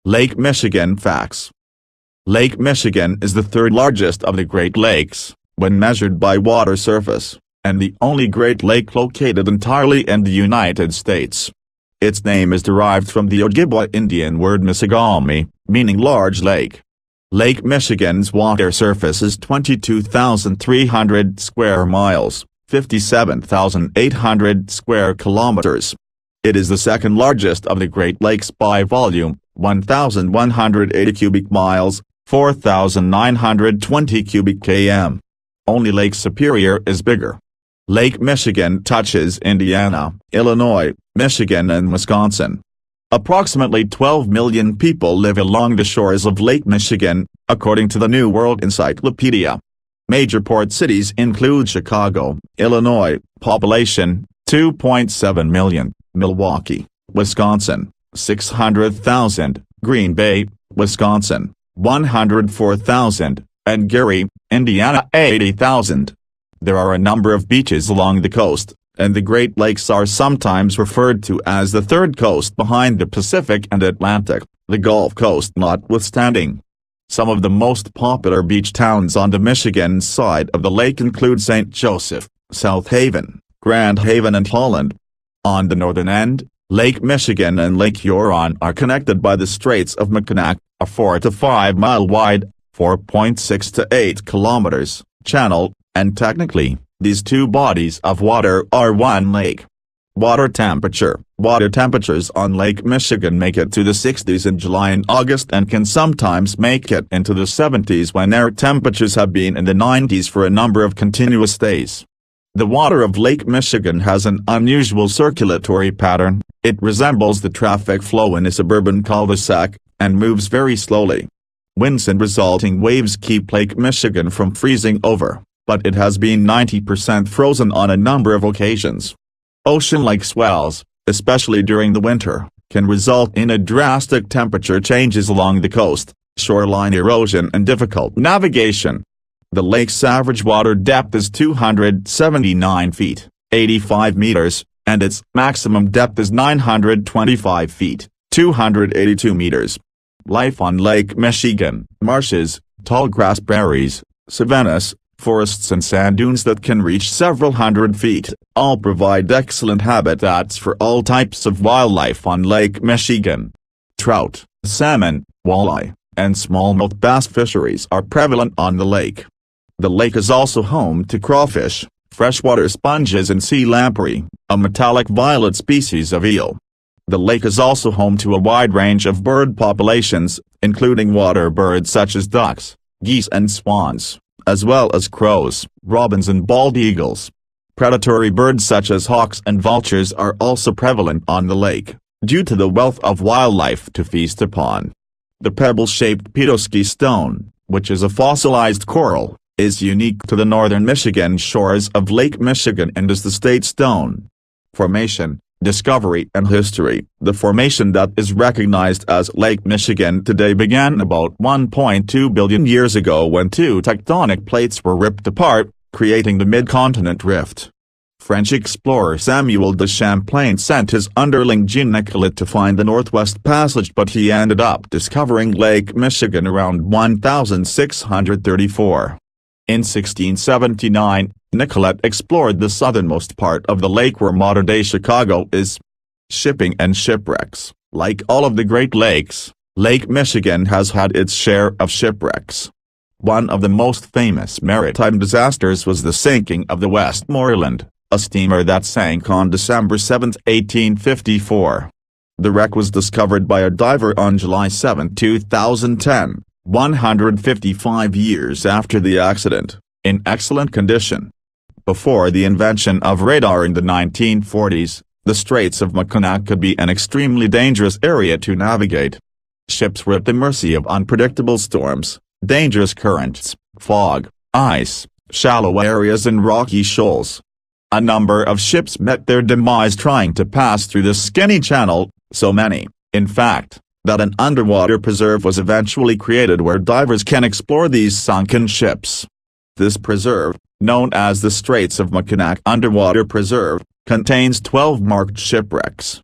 Lake Michigan facts. Lake Michigan is the third largest of the Great Lakes, when measured by water surface, and the only Great Lake located entirely in the United States. Its name is derived from the Ojibwa Indian word Misigami, meaning large lake. Lake Michigan's water surface is 22,300 square miles, 57,800 square kilometers. It is the second largest of the Great Lakes by volume, 1,180 cubic miles, 4,920 cubic km. Only Lake Superior is bigger. Lake Michigan touches Indiana, Illinois, Michigan and Wisconsin. Approximately 12 million people live along the shores of Lake Michigan, according to the New World Encyclopedia. Major port cities include Chicago, Illinois, population, 2.7 million, Milwaukee, Wisconsin, 600,000, Green Bay, Wisconsin, 104,000, and Gary, Indiana 80,000. There are a number of beaches along the coast, and the Great Lakes are sometimes referred to as the third coast behind the Pacific and Atlantic, the Gulf Coast notwithstanding. Some of the most popular beach towns on the Michigan side of the lake include St. Joseph, South Haven, Grand Haven and Holland. On the northern end, Lake Michigan and Lake Huron are connected by the Straits of Mackinac, a 4 to 5 mile wide, 4.6 to 8 kilometers, channel, and technically, these two bodies of water are one lake. Water temperature. Water temperatures on Lake Michigan make it to the 60s in July and August and can sometimes make it into the 70s when air temperatures have been in the 90s for a number of continuous days. The water of Lake Michigan has an unusual circulatory pattern. It resembles the traffic flow in a suburban cul-de-sac, and moves very slowly. Winds and resulting waves keep Lake Michigan from freezing over, but it has been 90% frozen on a number of occasions. Ocean-like swells, especially during the winter, can result in a drastic temperature changes along the coast, shoreline erosion and difficult navigation. The lake's average water depth is 279 feet, 85 meters, and its maximum depth is 925 feet, 282 meters. Life on Lake Michigan: marshes, tall grass prairies, savannas, forests and sand dunes that can reach several hundred feet, all provide excellent habitats for all types of wildlife on Lake Michigan. Trout, salmon, walleye, and smallmouth bass fisheries are prevalent on the lake. The lake is also home to crawfish, freshwater sponges and sea lamprey, a metallic violet species of eel. The lake is also home to a wide range of bird populations, including water birds such as ducks, geese and swans, as well as crows, robins and bald eagles. Predatory birds such as hawks and vultures are also prevalent on the lake, due to the wealth of wildlife to feast upon. The pebble-shaped Petoskey stone, which is a fossilized coral, is unique to the northern Michigan shores of Lake Michigan and is the state stone. Formation, discovery and history. The formation that is recognized as Lake Michigan today began about 1.2 billion years ago when two tectonic plates were ripped apart, creating the mid-continent rift. French explorer Samuel de Champlain sent his underling Jean-Nicolet to find the Northwest Passage, but he ended up discovering Lake Michigan around 1634. In 1679, Nicolet explored the southernmost part of the lake where modern-day Chicago is. Shipping and shipwrecks. Like all of the Great Lakes, Lake Michigan has had its share of shipwrecks. One of the most famous maritime disasters was the sinking of the Westmoreland, a steamer that sank on December 7, 1854. The wreck was discovered by a diver on July 7, 2010. 155 years after the accident, in excellent condition. Before the invention of radar in the 1940s, the Straits of Mackinac could be an extremely dangerous area to navigate. Ships were at the mercy of unpredictable storms, dangerous currents, fog, ice, shallow areas and rocky shoals. A number of ships met their demise trying to pass through the skinny channel, so many, in fact, that an underwater preserve was eventually created where divers can explore these sunken ships. This preserve, known as the Straits of Mackinac Underwater Preserve, contains 12 marked shipwrecks.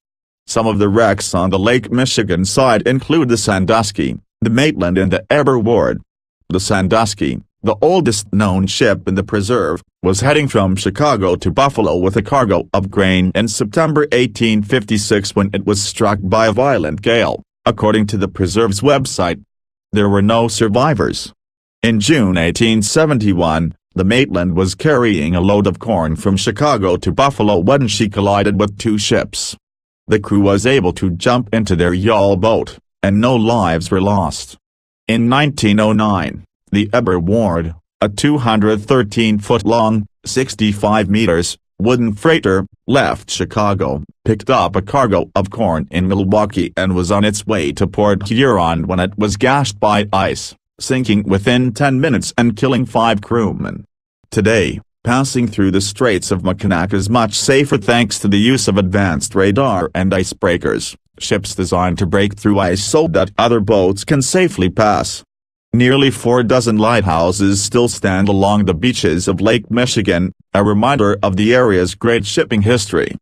Some of the wrecks on the Lake Michigan side include the Sandusky, the Maitland and the Eber Ward. The Sandusky, the oldest known ship in the preserve, was heading from Chicago to Buffalo with a cargo of grain in September 1856 when it was struck by a violent gale, according to the preserve's website. There were no survivors. In June 1871, the Maitland was carrying a load of corn from Chicago to Buffalo when she collided with two ships. The crew was able to jump into their yawl boat, and no lives were lost. In 1909, the Eber Ward, a 213-foot-long, 65 meters, wooden freighter, left Chicago, picked up a cargo of corn in Milwaukee and was on its way to Port Huron when it was gashed by ice, sinking within 10 minutes and killing 5 crewmen. Today, passing through the Straits of Mackinac is much safer thanks to the use of advanced radar and icebreakers, ships designed to break through ice so that other boats can safely pass. Nearly 4 dozen lighthouses still stand along the beaches of Lake Michigan, a reminder of the area's great shipping history.